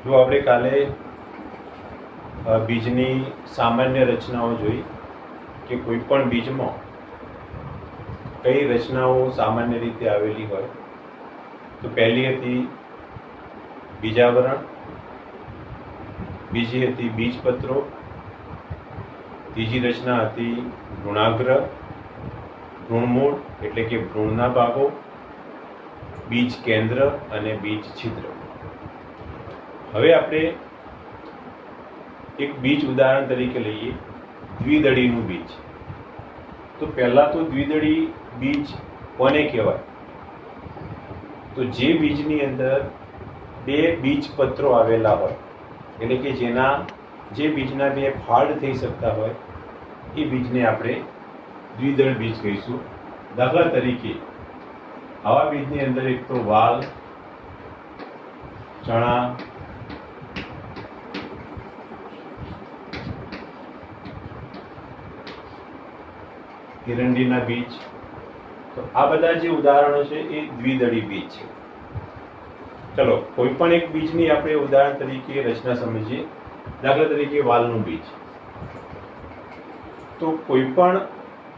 જો આપણે કાલે બીજની સામાન્ય રચનાઓ જોઈ કે કોઈ પણ બીજમાં કઈ રચનાઓ સામાન્ય રીતે આવેલી હોય, તો પહેલી હતી બીજાવરણ, બીજી હતી બીજપત્રો, ત્રીજી રચના હતી ભ્રૂણાગ્ર, ભ્રૂણમૂળ એટલે કે ભ્રૂણના ભાગો, બીજ કેન્દ્ર અને બીજ છિદ્ર. હવે આપણે એક બીજ ઉદાહરણ તરીકે લઈએ, દ્વિદળીનું બીજ. તો પહેલા તો દ્વિદળી બીજ કોને કહેવાય? તો જે બીજની અંદર બે બીજપત્રો આવેલા હોય, એટલે કે જે બીજના બે ફાડ થઈ શકતા હોય, એ બીજને આપણે દ્વિદળ બીજ કહીશું. દાખલા તરીકે આવા બીજની અંદર એક તો વાલ, ચણા, એરંડીના બીજ. તો આ બધા જે ઉદાહરણો છે એ દ્વિદળી બીજ છે. ચલો કોઈ પણ એક બીજની આપણે ઉદાહરણ તરીકે રચના સમજીએ. દાખલા તરીકે વાલનું બીજ. તો કોઈ પણ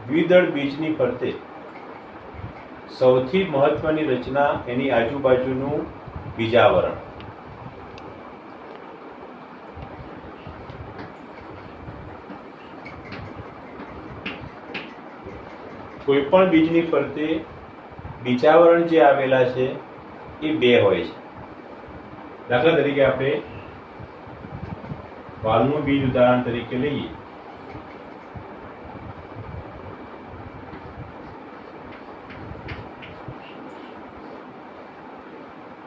દ્વિદળ બીજની ફરતે સૌથી મહત્વની રચના એની આજુબાજુનું બીજાવરણ. કોઈ પણ બીજની ફરતે બીજાવરણ જે આવેલા છે એ બે હોય છે. દાખલા તરીકે આપણે વાલનું બીજ ઉદાહરણ તરીકે લઈએ.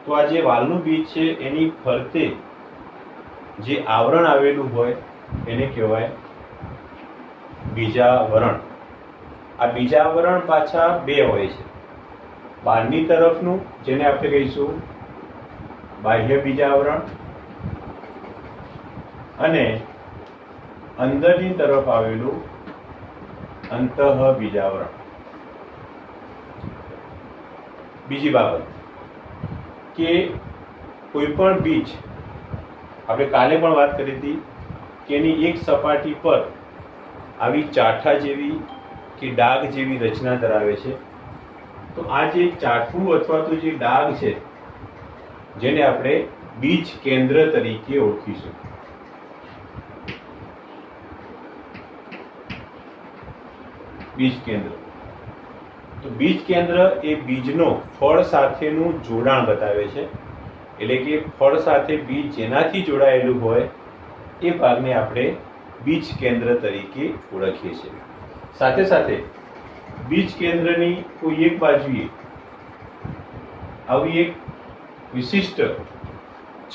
તો આ જે વાલનું બીજ છે એની ફરતે જે આવરણ આવેલું હોય એને કહેવાય બીજાવરણ. આ બીજાવરણ પાછા બે હોય છે. બહારની તરફનું જેને આપણે કહીશું બાહ્ય બીજાવરણ, અને અંદરની તરફ આવેલું અંતઃ બીજાવરણ. બીજી બાબત કે કોઈ પણ બીજ, આપણે કાલે પણ વાત કરી હતી કે એની એક સપાટી પર આવી ચાઠા જેવી કે ડાઘ જેવી રચના ધરાવે છે. તો આ જે ચાઠું અથવા તો જે ડાઘ છે જેને આપણે બીજ કેન્દ્ર તરીકે ઓળખીશું. બીજ કેન્દ્ર. તો બીજ કેન્દ્ર એ બીજનો ફળ સાથેનું જોડાણ બતાવે છે. એટલે કે ફળ સાથે બીજ જેનાથી જોડાયેલું હોય એ ભાગને આપણે બીજ કેન્દ્ર તરીકે ઓળખીએ છીએ. સાથે સાથે બીજ કેન્દ્રની કોઈ એક બાજુએ આવી એક વિશિષ્ટ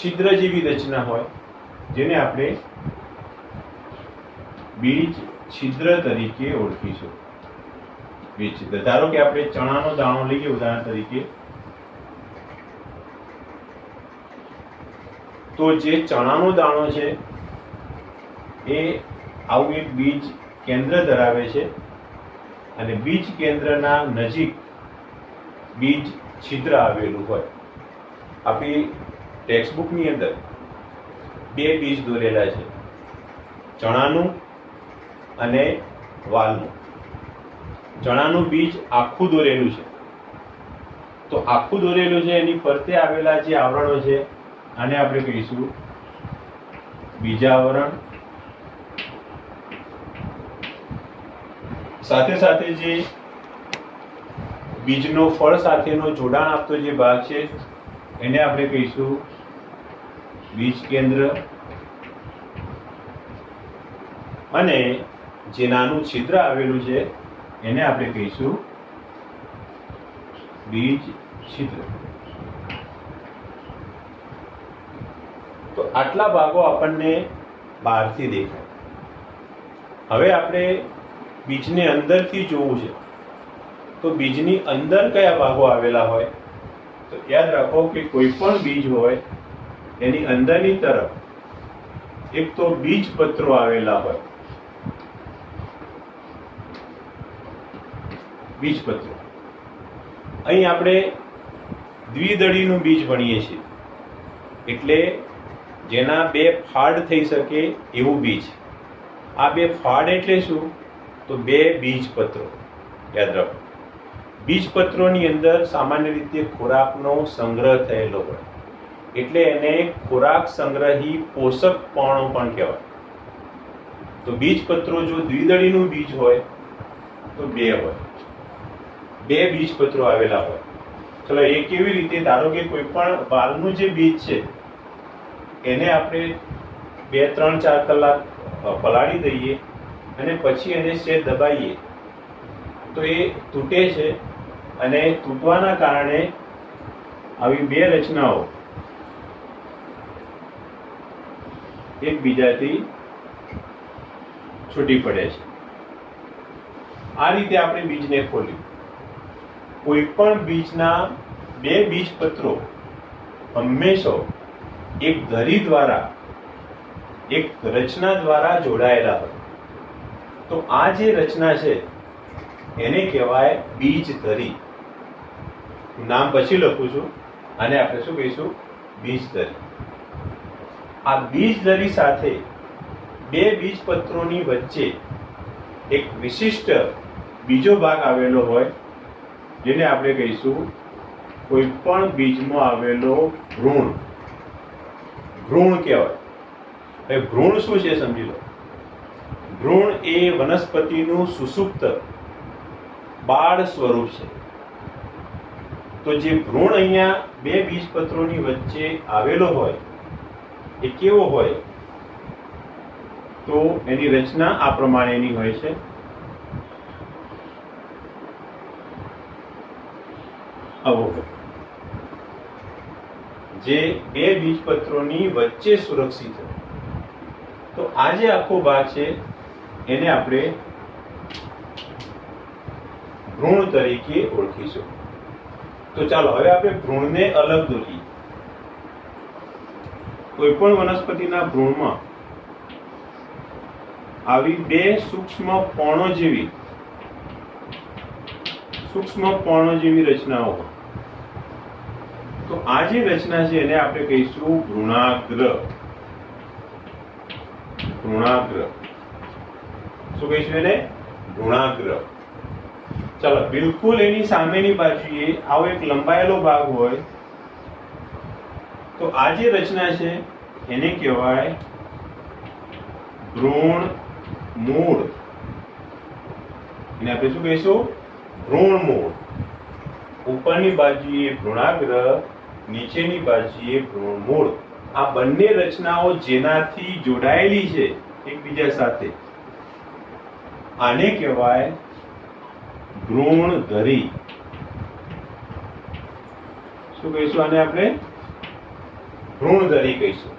છિદ્ર જેવી રચના હોય જેને આપણે બીજ છિદ્ર તરીકે ઓળખીશું. બીજ છિદ્ર. ધારો કે આપણે ચણાનો દાણો લઈએ ઉદાહરણ તરીકે. તો જે ચણાનો દાણો છે એ આવું એક બીજ કેન્દ્ર ધરાવે છે, અને બીજ કેન્દ્રના નજીક બીજ છિદ્ર આવેલું હોય. આપણી ટેક્સ્ટબુકની અંદર બે બીજ દોરેલા છે, ચણાનું અને વાલનું. ચણાનું બીજ આખું દોરેલું છે. તો આખું દોરેલું છે, એની ફરતે આવેલા જે આવરણો છે આને આપણે કહીશું બીજાવરણ. સાથે સાથે જે બીજનો ફળ સાથેનો જોડાણ આપતો જે ભાગ છે એને આપણે કહીશું બીજ કેન્દ્ર. અને જે નાનું છિદ્ર આવેલું છે એને આપણે કહીશું બીજ છિદ્ર. તો આટલા ભાગો આપણને બહારથી દેખાય. હવે આપણે બીજને અંદરથી જોવું છે, તો બીજની અંદર કયા ભાગો આવેલા હોય? તો યાદ રાખો કે કોઈ પણ બીજ હોય એની અંદરની તરફ એક તો બીજપત્રો આવેલા હોય. બીજપત્રો. અહીં આપણે દ્વિદળીનું બીજ ભણીએ છીએ, એટલે જેના બે ફાડ થઈ શકે એવું બીજ. આ બે ફાડ એટલે શું? તો બે બીજપત્રો. યાદ રાખો, બીજપત્રોની અંદર સામાન્ય રીતે ખોરાકનો સંગ્રહ થયેલો હોય એટલે એને ખોરાક સંગ્રહી પોષક પર્ણો પણ કહેવાય. તો બીજપત્રો જો દ્વિદળીનું બીજ હોય તો બે હોય, બે બીજપત્રો આવેલા હોય. ચલો, એ કેવી રીતે? ધારો કે કોઈ પણ વાલનું જે બીજ છે એને આપણે 2, 3, 4 કલાક પલાળી દઈએ અને પછી એને સેજ દબાઈએ તો એ તૂટે છે અને તૂટવાના કારણે આવી બે રચનાઓ એકબીજાથી છૂટી પડે છે. આ રીતે આપણે બીજને ખોલ્યું. કોઈ પણ બીજના બે બીજપત્રો હંમેશા એક ધરી દ્વારા, એક રચના દ્વારા જોડાયેલા હોય. તો આ જે રચના છે એને કહેવાય બીજ ધરી. નામ પછી લખું છું, આને આપણે શું કહીશું? બીજ ધરી. આ બીજ ધરી સાથે બે બીજપત્રોની વચ્ચે એક વિશિષ્ટ બીજો ભાગ આવેલો હોય જેને આપણે કહીશું કોઈ પણ બીજમાં આવેલો ભ્રૂણ. ભ્રૂણ કહેવાય. હવે ભ્રૂણ શું છે સમજી લો. ભ્રૂણ એ વનસ્પતિનું સુષુપ્ત બાળ સ્વરૂપ છે. તો જે ભ્રૂણ અહીંયા બે બીજપત્રોની વચ્ચે આવેલો હોય એ કેવો હોય? તો એની રચના આ પ્રમાણેની હોય છે. આવો જે બે બીજપત્રોની વચ્ચે સુરક્ષિત હોય. તો આ જે આખો ભાગ છે એને આપણે ભ્રૂણ તરીકે ઓળખીશું. તો ચાલો હવે આપણે ભ્રૂણને અલગ દોરીએ. કોઈ પણ વનસ્પતિના ભ્રૂણમાં આવી બે સૂક્ષ્મ પર્ણો જેવી રચનાઓ હોય. તો આ જે રચના છે એને આપણે કહીશું ભ્રૂણાગ્ર. ભ્રૂણાગ્ર. શું કહીશું એને? ભ્રૂણાગ્ર. ચાલો, બિલકુલ એની સામેની બાજુએ આવો એક લંબાયેલો ભાગ હોય તો આ જે રચના છે એને કહેવાય ભ્રૂણ મૂળ. એને આપણે શું કહીશું? ભ્રૂણ મૂળ. ઉપરની બાજુએ ભ્રૂણાગ્ર, નીચેની બાજુએ ભ્રૂણ મૂળ. આ બંને રચનાઓ જેનાથી જોડાયેલી છે એકબીજા સાથે આને કહેવાય ભ્રૂણ ધરી. શું કહીશું આને? આપણે ભ્રૂણ ધરી કહીશું.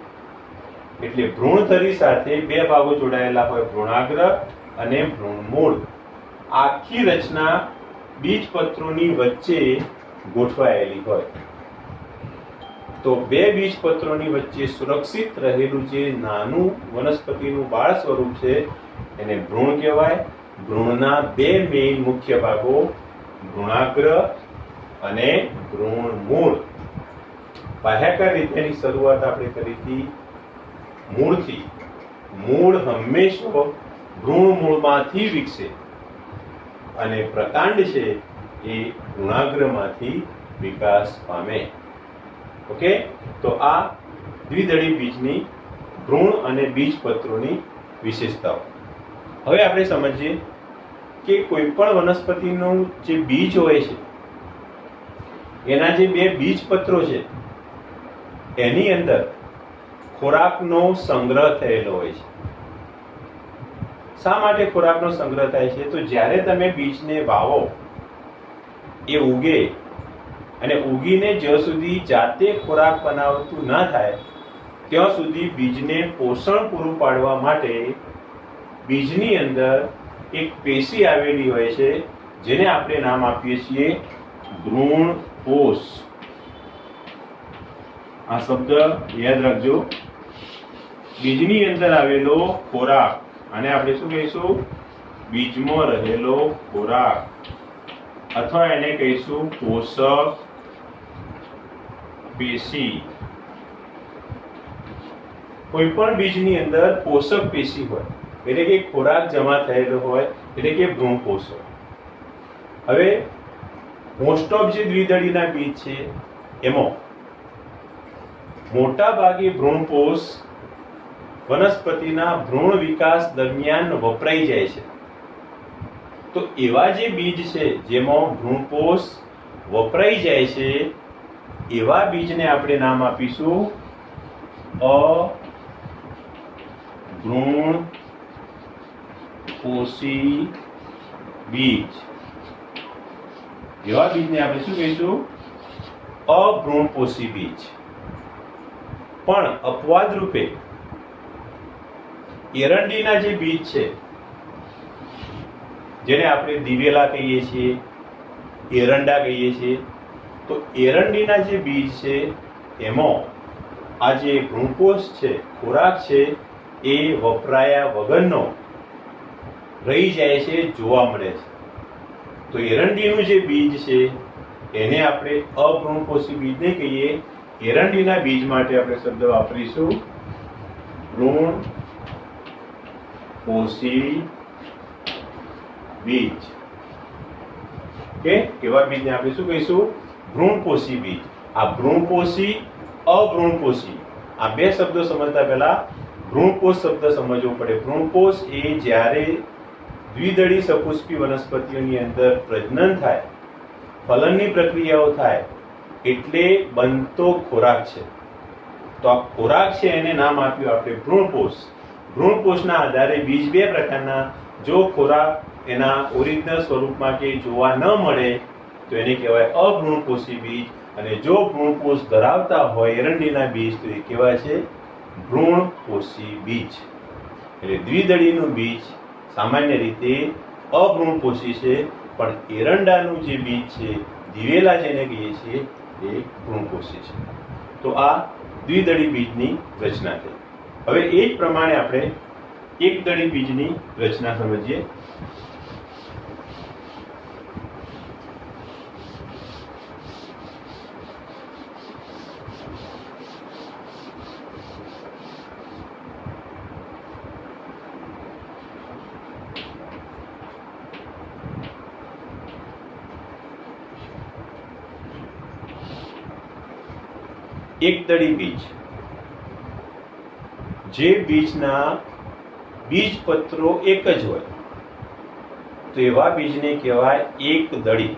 એટલે ભ્રૂણ ધરી સાથે બે ભાગો જોડાયેલા હોય, ભ્રૂણાગ્ર અને ભ્રૂણ મૂળ. આખી રચના બીજપત્રોની વચ્ચે ગોઠવાયેલી હોય. તો બે બીજપત્રોની વચ્ચે સુરક્ષિત રહેલું જે નાનું વનસ્પતિનું બાળ સ્વરૂપ છે એને ભ્રૂણ કહેવાય. ભ્રૂણના બે મેઇન મુખ્ય ભાગો ભ્રૂણાગ્ર અને ભ્રૂણ મૂળ. બાહ્યાકાર રીતેની શરૂઆત આપણે કરી હતી મૂળથી. મૂળ હંમેશા ભ્રૂણ મૂળમાંથી વિકસે અને પ્રકાંડ છે એ ભ્રૂણાગ્રમાંથી વિકાસ પામે. ઓકે, તો આ દ્વિદળી બીજની ભ્રૂણ અને બીજપત્રોની વિશેષતાઓ. હવે આપણે સમજીએ કે કોઈ પણ વનસ્પતિનું જે બીજ હોય છે એના જે બે બીજપત્રો છે એની અંદર ખોરાકનો સંગ્રહ થયેલો હોય છે. શા માટે ખોરાકનો સંગ્રહ થાય છે? તો જ્યારે તમે બીજને વાવો એ ઉગે અને ઉગીને જ્યાં સુધી જાતે ખોરાક બનાવતું ના થાય ત્યાં સુધી બીજને પોષણ પૂરું પાડવા માટે બીજની અંદર એક પેશી આવેલી હોય છે જેને આપણે નામ આપીએ છીએ ભ્રૂણ કોષ. આ શબ્દ યાદ રાખજો. બીજની અંદર આવેલો ખોરાક આને આપણે શું કહીશું? બીજમાં રહેલો ખોરાક અથવા એને કહીશું પોષક પેશી. કોઈ પણ બીજની અંદર પોષક પેશી હોય, એટલે કે ખોરાક જમા થયેલો હોય, એટલે કે ભ્રૂણકોષ હોય. હવે મોસ્ટ ઓફ જે દ્વિદળીના બીજ છે એમાં મોટા ભાગે ભ્રૂણકોષ વનસ્પતિના ભ્રૂણ વિકાસ દરમિયાન વપરાઈ જાય છે. તો એવા જે બીજ છે જેમાં ભ્રૂણકોષ વપરાઈ જાય છે એવા બીજને આપણે નામ આપીશું અભ્રૂણપોષી બીજ. એવા બીજને આપણે શું કહીશું? અભ્રૂણપોષી બીજ. પણ અપવાદ રૂપે એરંડીના જે બીજ છે જેને આપણે દિવેલા કહીએ છીએ, એરંડા કહીએ છીએ, તો એરંડીના જે બીજ છે એમાં આ જે ભ્રૂણકોષ છે, ખોરાક છે, એ વપરાયા વગરનો રહી જાય છે, જોવા મળે છે. તો એરંડીનું જે બીજ છે એને આપણે અભ્રૂણપોષી બીજ નહીં કહીએ. એરંડીના બીજ માટે આપણે શબ્દ વાપરીશું ભ્રૂણપોષી બીજ. કે કેવા બીજને આપણે શું કહીશું? ભ્રૂણપોષી બીજ. આ ભ્રૂણપોષી, અભ્રૂણપોષી, આ બે શબ્દો સમજતા પહેલા ભ્રૂણકોષ શબ્દ સમજવો પડે. ભ્રૂણકોષ એ જ્યારે દ્વિદળી સપુષ્પી વનસ્પતિઓની અંદર પ્રજનન થાય, ફલનની પ્રક્રિયાઓ થાય એટલે બનતો ખોરાક છે. તો આ ખોરાક છે એને નામ આપ્યું આપણે ભ્રૂણકોષ. ભ્રૂણકોષના આધારે બીજ બે પ્રકારના. જો ખોરાક એના ઓરિજિનલ સ્વરૂપમાં કે જોવા ન મળે તો એને કહેવાય અભ્રૂણપોષી બીજ, અને જો ભ્રૂણકોષ ધરાવતા હોય એરંડીના બીજ તો એ કહેવાય છે ભ્રૂણપોષી બીજ. એટલે દ્વિદળીનું બીજ સામાન્ય રીતે અભ્રૂણપોષી છે, પણ એરંડાનું જે બીજ છે, દિવેલા જેને કહીએ છીએ, એ ભ્રૂણપોષી છે. તો આ દ્વિદળી બીજની રચના થઈ. હવે એ જ પ્રમાણે આપણે એકદળી બીજની રચના સમજીએ. એકદળી બીજ, જે બીજના બીજપત્રો એક જ હોય તો એવા બીજને કહેવાય એકદળી.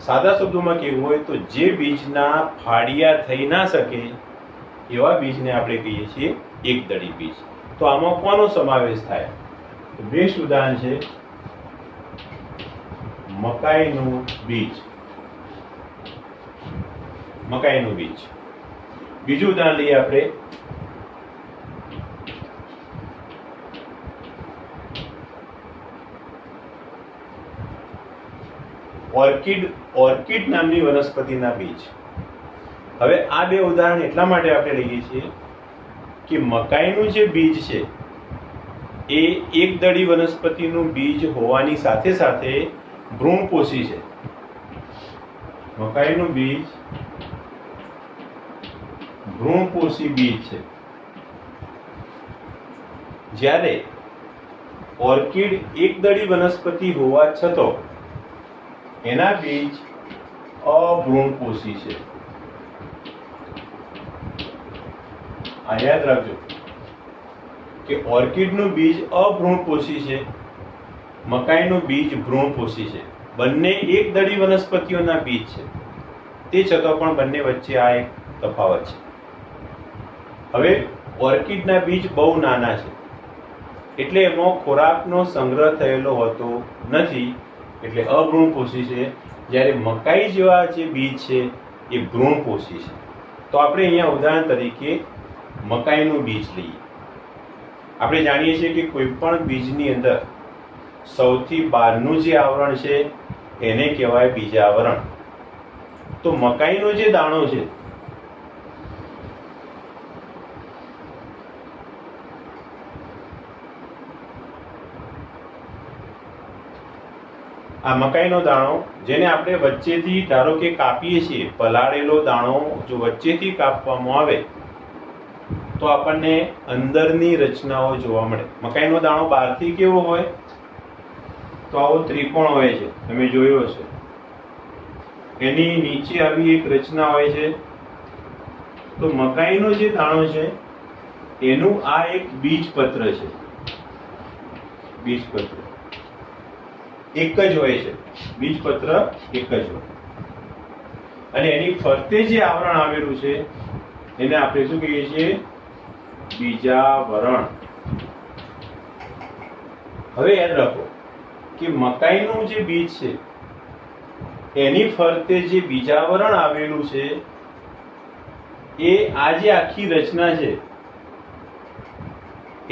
સાદા શબ્દોમાં કહેવું હોય તો જે બીજના ફાડિયા થઈ ના શકે એવા બીજને આપણે કહીએ છીએ એકદળી બીજ. તો આમાં કોનો સમાવેશ થાય? તો બેસ્ટ ઉદાહરણ છે મકાઈનું બીજ. મકાઈનું બીજ. બીજું ઉદાહરણ લઈએ આપણે ઓર્કિડ નામની વનસ્પતિના બીજ. હવે આ બે ઉદાહરણ એટલા માટે આપણે લઈએ છીએ કે મકાઈનું જે બીજ છે એ એકદળી વનસ્પતિનું બીજ હોવાની સાથે સાથે ભ્રૂણપોષી છે. મકાઈનું બીજ ભ્રૂણપોષી બીજ છે, જ્યારે ઓર્કિડ એકદળી વનસ્પતિ હોવા છતાં એના બીજ અભ્રૂણપોષી છે. આ યાદ રાખજો કે ઓર્કિડનું બીજ અભ્રૂણપોષી છે, મકાઈનું બીજ ભ્રૂણપોષી છે. બંને એકદળી વનસ્પતિઓના બીજ છે, તે છતાં પણ બંને વચ્ચે આ એક તફાવત છે. હવે ઓર્કિડના બીજ બહુ નાના છે એટલે એમાં ખોરાકનો સંગ્રહ થયેલો હોતો નથી, એટલે અભ્રૂણપોષી છે. જ્યારે મકાઈ જેવા જે બીજ છે એ ભ્રૂણપોષી છે. તો આપણે અહીંયા ઉદાહરણ તરીકે મકાઈનું બીજ લઈએ. આપણે જાણીએ છીએ કે કોઈ પણ બીજની અંદર સૌથી બહારનું જે આવરણ છે એને કહેવાય બીજાવરણ. તો મકાઈનો જે દાણો છે આ મકાઈનો દાણો જેને આપણે વચ્ચેથી ધારો કે કાપીએ છીએ, પલાળેલો દાણો જો વચ્ચેથી કાપવામાં આવે તો આપણને અંદરની રચનાઓ જોવા મળે. મકાઈનો દાણો બહારથી કેવો હોય? તો આવો ત્રિકોણ હોય છે, તમે જોયો હશે. એની નીચે આવી એક રચના હોય છે. તો મકાઈનો જે દાણો છે એનું આ એક બીજપત્ર છે. બીજપત્ર એક જ હોય છે, બીજપત્ર એક જ હોય, અને એની ફરતે જે આવરણ આવેલું છે એને આપણે શું કહીએ છીએ? બીજાવરણ. હવે યાદ રાખો કે મકાઈનું જે બીજ છે એની ફરતે જે બીજાવરણ આવેલું છે એ આ જે આખી રચના છે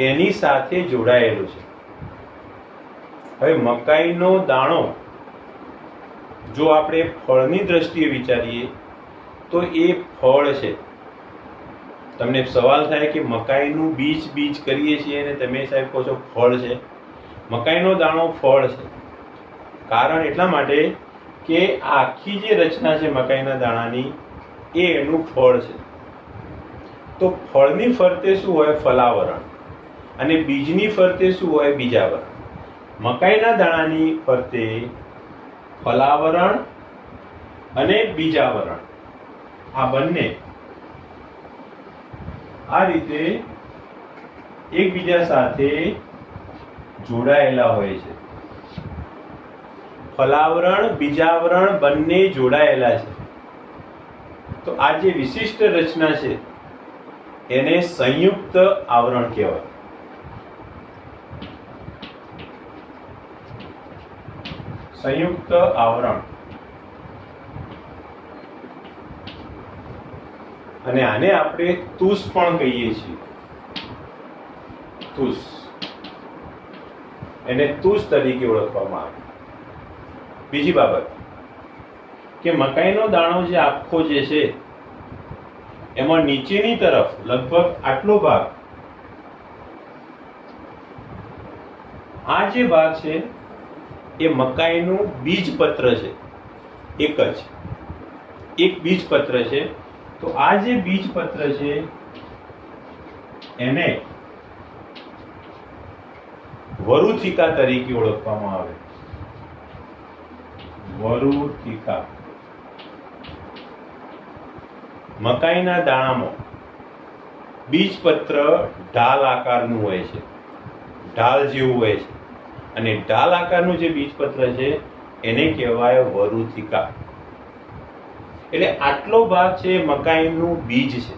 એની સાથે જોડાયેલું છે. હવે મકાઈનો દાણો જો આપણે ફળની દ્રષ્ટિએ વિચારીએ તો એ ફળ છે. તમને સવાલ થાય કે મકાઈનું બીજ કરીએ છીએ અને તમે સાહેબ કહો છો ફળ છે. મકાઈનો દાણો ફળ છે. કારણ એટલા માટે કે આખી જે રચના છે મકાઈના દાણાની એ એનું ફળ છે. તો ફળની ફરતે શું હોય? ફલાવરણ. અને બીજની ફરતે શું હોય? બીજાવરણ. મકાઈના દાણાની ફરતે ફલાવરણ અને બીજાવરણ, આ બંને આ રીતે એકબીજા સાથે જોડાયેલા હોય છે. ફલાવરણ બીજાવરણ બંને જોડાયેલા છે. તો આ જે વિશિષ્ટ રચના છે એને સંયુક્ત આવરણ કહેવાય. સંયુક્ત આવરણ. અને આને આપણે તુષ પણ કહીએ છીએ. તુષ. એને તુષ તરીકે ઓળખવામાં આવે. બીજી બાબત કે મકાઈનો દાણો જે આખો જે છે એમાં નીચેની તરફ લગભગ આટલો ભાગ, આ જે ભાગ છે એ મકાઈનું બીજપત્ર છે. એક બીજપત્ર છે. તો આ જે બીજપત્ર છે એને વરુથિકા તરીકે ઓળખવામાં આવે. વરુથિકા. મકાઈના દાણામાં બીજપત્ર ઢાલ આકારનું હોય છે, ઢાલ જેવું હોય છે, અને ઢાલ આકારનું જે બીજપત્ર છે એને કહેવાય વરુથિકા. એટલે આટલો ભાગ છે મકાઈનું બીજ છે,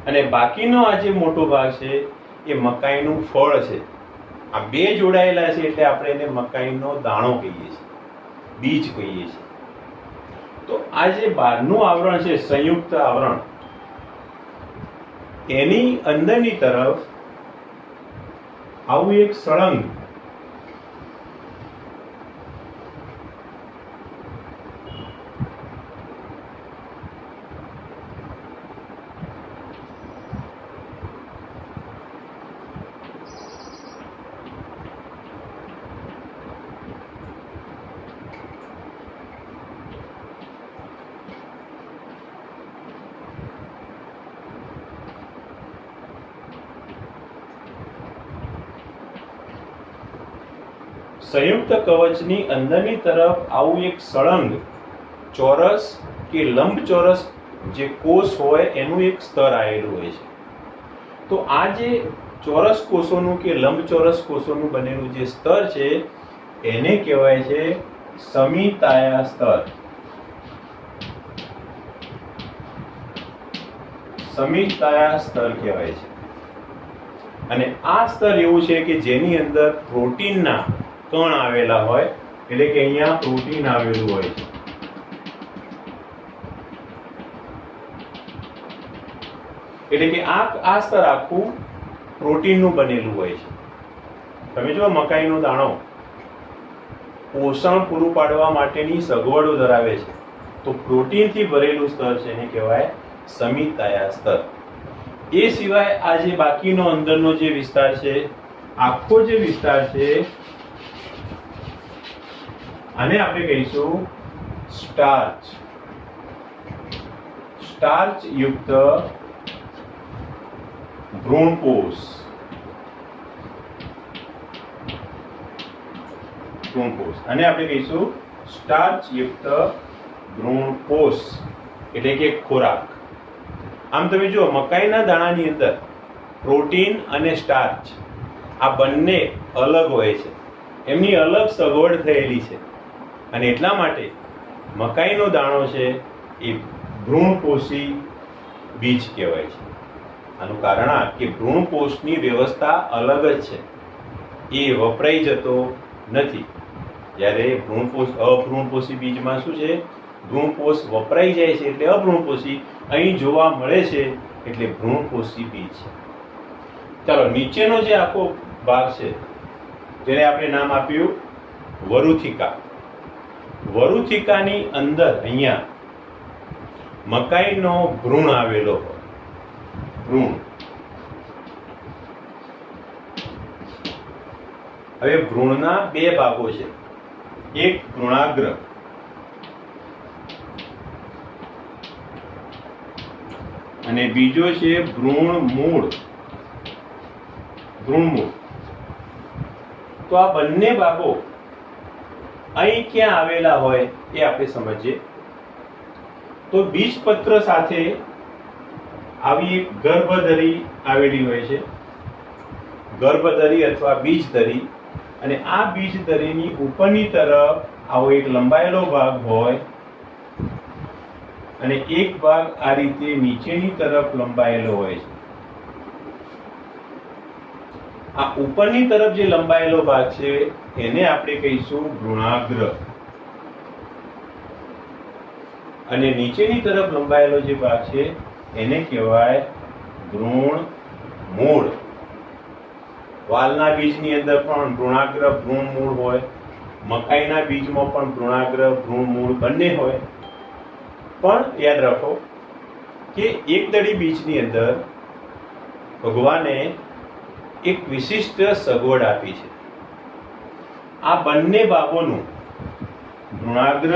અને બાકીનો આ જે મોટો ભાગ છે એ મકાઈનું ફળ છે. આ બે જોડાયેલા છે એટલે આપણે એને મકાઈનો દાણો કહીએ છીએ, બીજ કહીએ છીએ. તો આ જે બહારનું આવરણ છે સંયુક્ત આવરણ, એની અંદરની તરફ આવું એક સળંગ સંયુક્ત કવચની અંદરની તરફ આવું એક સળંગ ચોરસ કે લંબચોરસ જે કોષ હોય એનું એક સ્તર આવેલું હોય છે. તો આ જે ચોરસ કોષોનું કે લંબચોરસ કોષોનું બનેલું જે સ્તર છે એને કહેવાય છે સમિતાયા સ્તર. સમિતાયા સ્તર કહેવાય છે. અને આ સ્તર એવું છે કે જેની અંદર પ્રોટીનના કણ આવેલા હોય, એટલે કે અહીંયા પ્રોટીન આવેલું હોય છે. એટલે કે આ સ્તર આખું પ્રોટીનનું બનેલું હોય છે. તમે જો મકાઈનો દાણો પોષણ પૂરું પાડવા માટેની સગવડો ધરાવે છે, તો પ્રોટીનથી ભરેલું સ્તર છે એને કહેવાય સમિતાયા સ્તર. એ સિવાય આ જે બાકીનો અંદરનો જે વિસ્તાર છે, આખો જે વિસ્તાર છે, આને આપણે કહીશું સ્ટાર્ચ. સ્ટાર્ચ યુક્ત ભ્રૂણપોષ. અને આપણે કહીશું સ્ટાર્ચ યુક્ત ભ્રૂણપોષ એટલે કે ખોરાક. આમ તમે જુઓ, મકાઈના દાણાની અંદર પ્રોટીન અને સ્ટાર્ચ આ બંને અલગ હોય છે, એમની અલગ સગવડ થયેલી છે, અને એટલા માટે મકાઈનો દાણો છે એ ભ્રૂણપોષી બીજ કહેવાય છે. આનું કારણ આ કે ભ્રૂણપોષની વ્યવસ્થા અલગ જ છે, એ વપરાઈ જતો નથી. જ્યારે અભ્રૂણપોષી બીજમાં શું છે, ભ્રૂણપોષ વપરાઈ જાય છે એટલે અભ્રૂણપોષી, અહીં જોવા મળે છે એટલે ભ્રૂણપોષી બીજ છે. ચાલો, નીચેનો જે આખો ભાગ છે જેને આપણે નામ આપ્યું વરુથિકા. વરુથિકાની અંદર અહીંયા મકાઈનો ભ્રૂણ આવેલો હોય. ભ્રૂણ. હવે ભ્રૂણના બે ભાગો છે, એક ભ્રૂણાગ્ર અને બીજો છે ભ્રૂણમૂળ. તો આ બંને ભાગો અહીં ક્યાં આવેલા હોય એ આપણે સમજીએ. તો બીજપત્ર સાથે આવી એક ગર્ભધરી આવેલી હોય છે, ગર્ભધરી અથવા બીજધરી. અને આ બીજધરીની ઉપરની તરફ આવો એક લંબાયેલો ભાગ હોય અને એક ભાગ આ રીતે નીચેની તરફ લંબાયેલો હોય છે. આ ઉપરની તરફ જે લંબાયેલો ભાગ છે એને આપણે કહીશું ભ્રૂણાગ્ર, અને નીચેની તરફ લંબાયેલો જે ભાગ છે એને કહેવાય ભ્રૂણમૂળ. વાલના બીજની અંદર પણ ભ્રૂણાગ્ર ભ્રૂણમૂળ હોય, મકાઈના બીજમાં પણ ભ્રૂણાગ્ર ભ્રૂણમૂળ બંને હોય. પણ યાદ રાખો કે એકદળી બીજની અંદર ભગવાને એક વિશિષ્ટ સગવડ આપી છે. આ બંને ભાગોનું, ભ્રૂણાગ્ર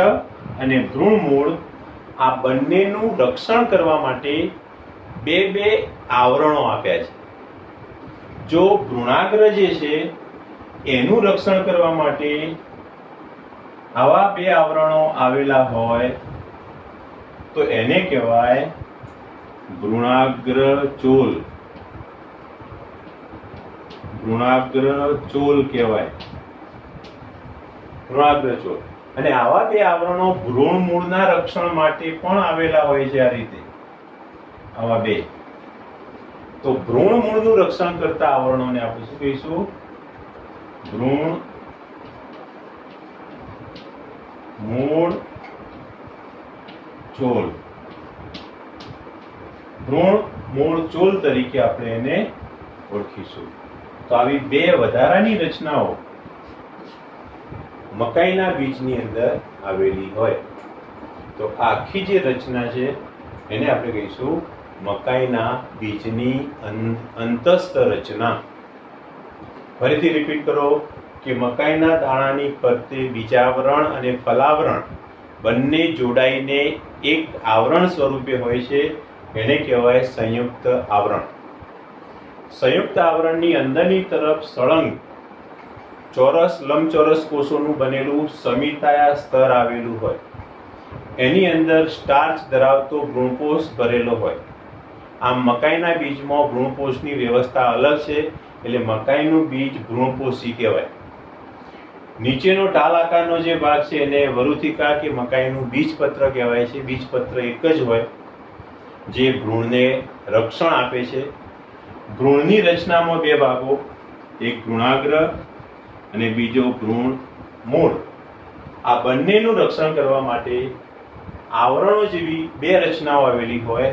અને ભ્રૂણમૂળ, આ બંનેનું રક્ષણ કરવા માટે બે આવરણો આપ્યા છે. જો ભ્રૂણાગ્ર જે છે એનું રક્ષણ કરવા માટે આવા બે આવરણો આવેલા હોય તો એને કહેવાય ભ્રૂણાગ્ર ચોલ. ભ્રૂણાગ્ર ચોલ કહેવાય, ભ્રૂણાગ્ર ચોલ. અને આવા બે આવરણો ભ્રૂણમૂળના રક્ષણ માટે પણ આવેલા હોય છે. આ રીતે આવા બે. તો ભ્રૂણમૂળનું રક્ષણ કરતા આવરણોને આપણે શું કહીશું? ભ્રૂણમૂળ ચોલ. ભ્રૂણમૂળ ચોલ તરીકે આપણે એને ઓળખીશું. તો આવી બે વધારાની રચનાઓ મકાઈના બીજની અંદર આવેલી હોય તો આખી જે રચના છે એને આપણે કહીશું મકાઈના બીજની અંતસ્થ રચના. ફરીથી રિપીટ કરો કે મકાઈના દાણાની ફરતે બીજાવરણ અને ફલાવરણ બંને જોડાઈને એક આવરણ સ્વરૂપે હોય છે, એને કહેવાય સંયુક્ત આવરણ. સંયુક્ત આવરણની અંદરની તરફ સળંગ ચોરસ લંબચોરસ કોષોનું બનેલું સમિતાયા સ્તર આવેલું હોય. એની અંદર સ્ટાર્ચ ધરાવતો ભ્રૂણપોષ ભરેલો હોય. આમ મકાઈના બીજમાં ભ્રૂણપોષની વ્યવસ્થા અલગ છે એટલે મકાઈનું બીજ ભ્રૂણપોષી કહેવાય. નીચેનો ઢાલ આકારનો જે ભાગ છે એને વરુથિકા કે મકાઈનું બીજપત્ર કહેવાય છે. બીજપત્ર એક જ હોય જે ભ્રૂણને રક્ષણ આપે છે. ભ્રૂણની રચનામાં બે ભાગો, એક ભ્રૂણાગ્ર અને બીજો ભ્રૂણમૂળ. આ બંનેનું રક્ષણ કરવા માટે આવરણો જેવી બે રચનાઓ આવેલી હોય,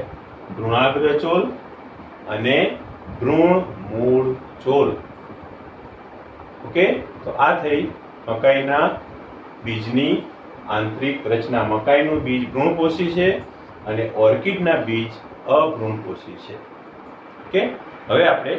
ભ્રૂણાગ્ર ચોલ અને ભ્રૂણમૂળ ચોલ. ઓકે, તો આ થઈ મકાઈના બીજની આંતરિક રચના. મકાઈનું બીજ ભ્રૂણપોષી છે અને ઓર્કિડના બીજ અભ્રૂણપોષી છે. ઓકે, હવે આપણે